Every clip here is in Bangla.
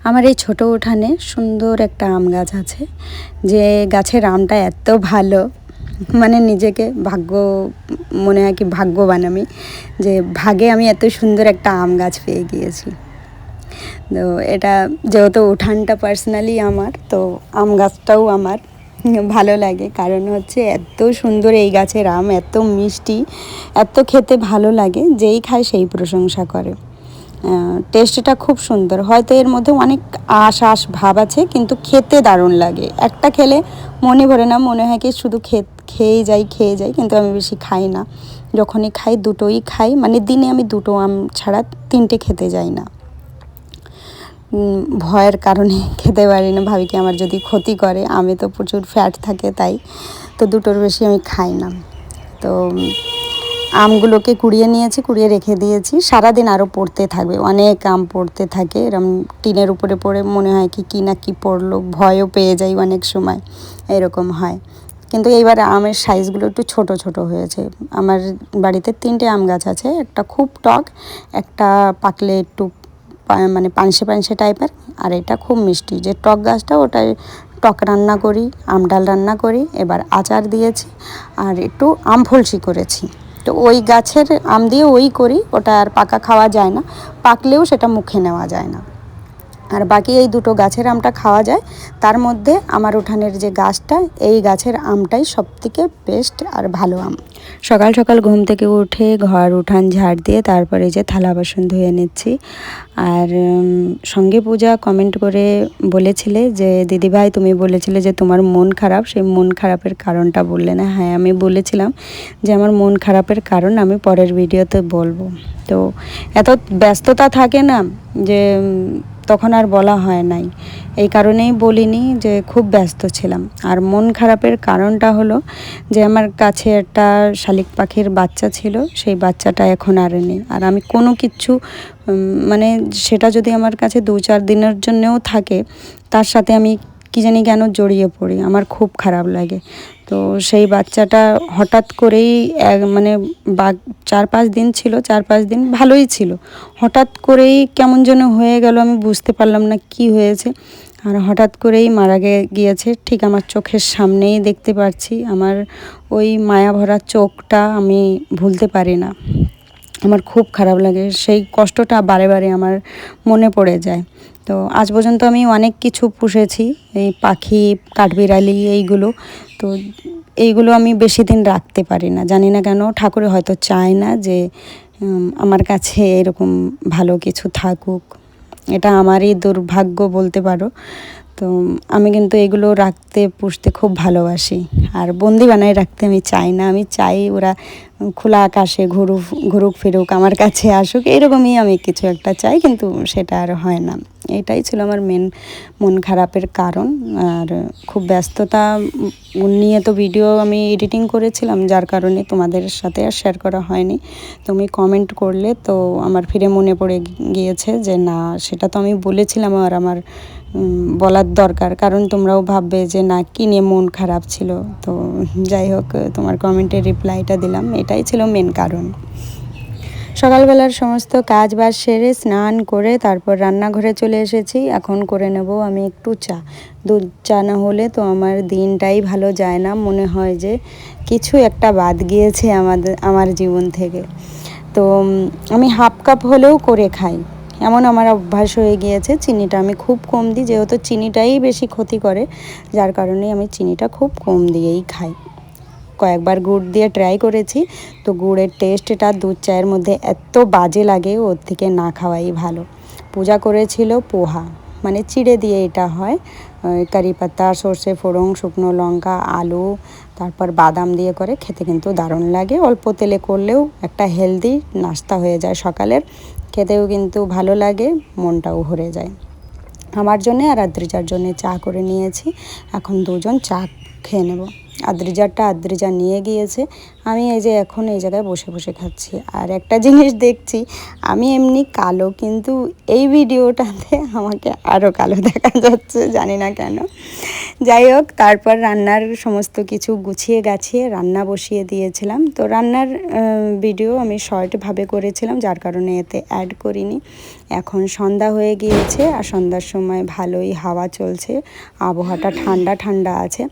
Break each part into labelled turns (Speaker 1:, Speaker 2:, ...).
Speaker 1: আমার এই ছোট উঠানে সুন্দর একটা আম গাছ আছে, যে গাছের আমটা এত ভালো, মানে নিজেকে মনে হয় কি ভাগ্যবান আমি, যে ভাগে আমি এত সুন্দর একটা আম গাছ পেয়ে গিয়েছি। তো এটা যেহেতু উঠানটা পার্সোনালি আমার, তো আম গাছটাও আমার ভালো লাগে, কারণ হচ্ছে এত সুন্দর এই গাছের আম, এত মিষ্টি, এত খেতে ভালো লাগে, যেই খায় সেই প্রশংসা করে। টেস্টটা খুব সুন্দর, হয়তো এর মধ্যে অনেক আঁশ ভাব আছে, কিন্তু খেতে দারুণ লাগে। একটা খেলে মনে ভরে না, মনে হয় কি শুধু খেয়ে যাই, কিন্তু আমি বেশি খাই না। যখনই খাই দুটোই খাই, মানে দিনে আমি দুটো আম ছাড়া তিনটে খেতে যাই না। ভয়ের কারণে খেতে পারি না, ভাবি কি আমার যদি ক্ষতি করে, আমে তো প্রচুর ফ্যাট থাকে, তাই তো দুটোর বেশি আমি খাই না। তো আমগুলোকে কুড়িয়ে নিয়েছি, কুড়িয়ে রেখে দিয়েছি, সারাদিন আরও পড়তে থাকবে, অনেক আম পড়তে থাকে, এরম টিনের উপরে পড়ে মনে হয় কি না কি পড়লো, ভয়ও পেয়ে যাই অনেক সময়, এরকম হয়। কিন্তু এইবার আমের সাইজগুলো একটু ছোট ছোট হয়েছে। আমার বাড়িতে 3টে আম গাছ আছে, একটা খুব টক, একটা পাকলে একটু মানে পানসে টাইপের, আর এটা খুব মিষ্টি। যে টক গাছটা, ওটাই টক রান্না করি, আম ডাল রান্না করি, এবার আচার দিয়েছি, আর একটু আম ফলসি করেছি। তো ওই গাছের আম দিয়ে ওই করি, ওটা আর পাকা খাওয়া যায় না, পাকলেও সেটা মুখে নেওয়া যায় না। আর বাকি এই দুটো গাছের আমটা খাওয়া যায়। তার মধ্যে আমার উঠানের যে গাছটা, এই গাছের আমটাই সবথেকে বেস্ট আর ভালো আম। সকাল সকাল ঘুম থেকে উঠে ঘর উঠান ঝাড় দিয়ে তারপরে যে থালা বাসন ধুয়ে নিচ্ছি। আর সঙ্গে পূজা কমেন্ট করে বলেছিলে যে দিদিভাই তুমি বলেছিলে যে তোমার মন খারাপ, সেই মন খারাপের কারণটা বললে না। হ্যাঁ, আমি বলেছিলাম যে আমার মন খারাপের কারণ আমি পরের ভিডিওতে বলবো। তো এত ব্যস্ততা থাকে না, যে তখন আর বলা হয় নাই, এই কারণেই বলিনি, যে খুব ব্যস্ত ছিলাম। আর মন খারাপের কারণটা হলো যে আমার কাছে একটা শালিক পাখির বাচ্চা ছিল, সেই বাচ্চাটা এখন আর নেই। আর আমি কোনো কিছু মানে সেটা যদি আমার কাছে 2-4 দিনের জন্যও থাকে, তার সাথে আমি কি জানি কেন জড়িয়ে পড়ি, আমার খুব খারাপ লাগে। তো সেই বাচ্চাটা হঠাৎ করেই মানে 4-5 দিন ছিল, 4-5 দিন ভালোই ছিল, হঠাৎ করেই কেমন যেন হয়ে গেল, আমি বুঝতে পারলাম না কি হয়েছে। আর হঠাৎ করেই মারা গিয়েছে, ঠিক আমার চোখের সামনেই দেখতে পাচ্ছি। আমার ওই মায়া ভরা চোখটা আমি ভুলতে পারি না, আমার খুব খারাপ লাগে, সেই কষ্টটা বারে বারে আমার মনে পড়ে যায়। তো আজ পর্যন্ত আমি অনেক কিছু পুষেছি, এই পাখি, কাঠবিড়ালি, এইগুলো। তো এইগুলো আমি বেশি দিন রাখতে পারি না, জানি না কেন, ঠাকুরে হয়তো চায় না যে আমার কাছে এরকম ভালো কিছু থাকুক। এটা আমারই দুর্ভাগ্য বলতে পারো। তো আমি কিন্তু এগুলো পুষতে খুব ভালোবাসি, আর বন্দি বানায় রাখতে আমি চাই না। আমি চাই ওরা খোলা আকাশে ঘুরুক ফিরুক, আমার কাছে আসুক, এরকমই আমি কিছু একটা চাই, কিন্তু সেটা আর হয় না। এটাই ছিল আমার মন খারাপের কারণ। আর খুব ব্যস্ততা নিয়ে তো ভিডিও আমি এডিটিং করেছিলাম, যার কারণে তোমাদের সাথে আর শেয়ার করা হয়নি। তুমি কমেন্ট করলে তো আমার ফিরে মনে পড়ে গিয়েছে যে না, সেটা তো আমি বলেছিলাম, আর আমার বলার দরকার, কারণ তোমরাও ভাববে যে না, কি নিয়ে মন খারাপ ছিল। তো যাই হোক, তোমার কমেন্টের রিপ্লাইটা দিলাম, এটাই ছিল মেন কারণ। সকালবেলার সমস্ত কাজ বাজ সেরে স্নান করে তারপর রান্নাঘরে চলে এসেছি। এখন করে নেব আমি একটু চা। দুধ চা না হলে তো আমার দিনটাই ভালো যায় না, মনে হয় যে কিছু একটা বাদ গিয়েছে আমার জীবন থেকে। তো আমি হাফ কাপ হলেও করে খাই, এমন আমার অভ্যাস হয়ে গিয়েছে। চিনিটা আমি খুব কম দিই, যেহেতু চিনিটাই বেশি ক্ষতি করে, যার কারণে আমি চিনিটা খুব কম দিয়েই খাই। কয়েকবার গুড় দিয়ে ট্রাই করেছি, তো গুড়ের টেস্টটা দুধ চায়ের মধ্যে এত বাজে লাগে, ওর থেকে না খাওয়াই ভালো। পূজা করেছিল পোহা, মানে চিড়ে দিয়ে এটা হয়, কারি পাতা, সর্ষে ফোড়ন, শুকনো লঙ্কা, আলু, তারপর বাদাম দিয়ে করে, খেতে কিন্তু দারুণ লাগে। অল্প তেলে করলেও একটা হেলদি নাস্তা হয়ে যায় সকালের, খেতেও কিন্তু ভালো লাগে, মনটাও ভরে যায়। আমার জন্যে আর আদ্রিজার জন্যে চা করে নিয়েছি, এখন দুজন চা খেয়ে নেব। আদ্রিজা নিয়ে গিয়েছে, আমি এই যে এখন এই জায়গায় বসে বসে খাচ্ছি। আর একটা জিনিস দেখছি, আমি এমনি কালো, কিন্তু এই ভিডিওটাতে আমাকে আরও কালো দেখা যাচ্ছে, জানি না কেন। যাই হোক, তারপর রান্নার সমস্ত কিছু গুছিয়ে গাছিয়ে রান্না বসিয়ে দিয়েছিলাম। তো রান্নার ভিডিও আমি শর্টভাবে করেছিলাম, যার কারণে এতে অ্যাড করিনি। এখন সন্ধ্যা হয়ে গিয়েছে, আর সন্ধ্যার সময় ভালোই হাওয়া চলছে, আবহাওয়াটা ঠান্ডা ঠান্ডা আছে।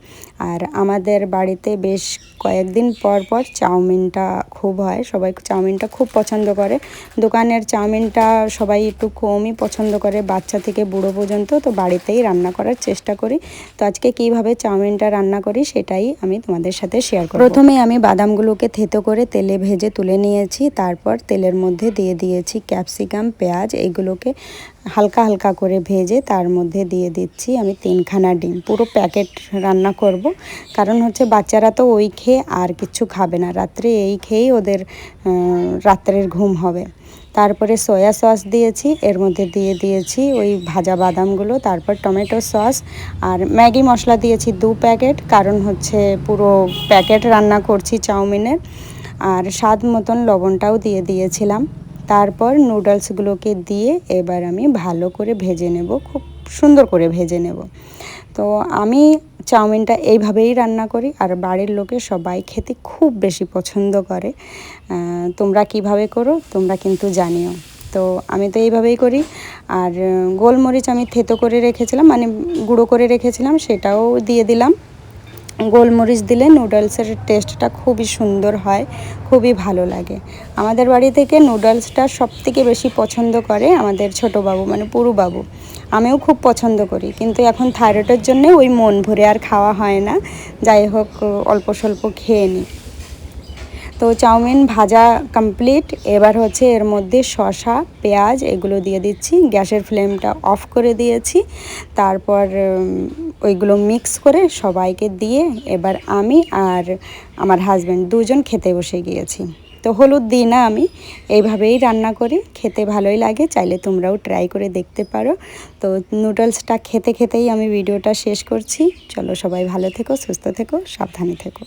Speaker 1: আর আমাদের বাড়িতে বেশ কয়েকদিন পর পর চাউমিনটা খুব হয়, সবাই চাউমিনটা খুব পছন্দ করে। দোকানের চাউমিনটা সবাই একটু কমই পছন্দ করে, বাচ্চা থেকে বুড়ো পর্যন্ত। তো বাড়িতেই রান্না করার চেষ্টা করি। তো আজকে কিভাবে চাউমিনটা রান্না করি সেটাই আমি তোমাদের সাথে শেয়ার করব। প্রথমে আমি বাদামগুলোকে থেতো করে তেলে ভেজে তুলে নিয়েছি। তারপর তেলের মধ্যে দিয়ে দিয়েছি ক্যাপসিকাম, পেঁয়াজ, এগুলোকে হালকা হালকা করে ভেজে তার মধ্যে দিয়ে দিচ্ছি আমি 3খানা ডিম। পুরো প্যাকেট রান্না করব, কারণ হচ্ছে বাচ্চারা তো ওই খেয়ে আর কিছু খাবে না, রাত্রে এই খেয়েই ওদের রাত্রের ঘুম হবে। তারপরে সয়া সস দিয়েছি, এর মধ্যে দিয়ে দিয়েছি ওই ভাজা বাদামগুলো, তারপর টমেটো সস আর ম্যাগি মশলা দিয়েছি 2 প্যাকেট, কারণ হচ্ছে পুরো প্যাকেট রান্না করছি চাউমিনের। আর স্বাদ মতন লবণটাও দিয়ে দিয়েছিলাম। তারপর নুডলসগুলোকে দিয়ে এবার আমি ভালো করে ভেজে নেব, খুব সুন্দর করে ভেজে নেব। তো আমি চাউমিনটা এইভাবেই রান্না করি, আর বাড়ির লোকে সবাই খেতে খুব বেশি পছন্দ করে। তোমরা কিভাবে করো তোমরা কিন্তু জানিও। তো আমি তো এইভাবেই করি। আর গোলমরিচ আমি থেতো করে রেখেছিলাম, মানে গুঁড়ো করে রেখেছিলাম, সেটাও দিয়ে দিলাম। গোলমরিচ দিলে নুডলসের টেস্টটা খুবই সুন্দর হয়, খুবই ভালো লাগে। আমাদের বাড়ি থেকে নুডলসটা সবথেকে বেশি পছন্দ করে আমাদের ছোটো বাবু, মানে পুরু বাবু। আমিও খুব পছন্দ করি, কিন্তু এখন থাইরয়েডের জন্য ওই মন ভরে আর খাওয়া হয় না। যাই হোক, অল্প স্বল্প খেয়ে নিই। তো চাউমিন ভাজা কমপ্লিট। এবার হচ্ছে এর মধ্যে শসা, পেঁয়াজ এগুলো দিয়ে দিচ্ছি। গ্যাসের ফ্লেমটা অফ করে দিয়েছি। তারপর ওইগুলো মিক্স করে সবাইকে দিয়ে এবার আমি আর আমার হাজব্যান্ড দুজন খেতে বসে গিয়েছি। তো হলুদ দিই না, আমি এইভাবেই রান্না করি, খেতে ভালোই লাগে। চাইলে তোমরাও ট্রাই করে দেখতে পারো। তো নুডলসটা খেতে খেতেই আমি ভিডিওটা শেষ করছি। চলো, সবাই ভালো থেকো, সুস্থ থেকো, সাবধানে থেকো।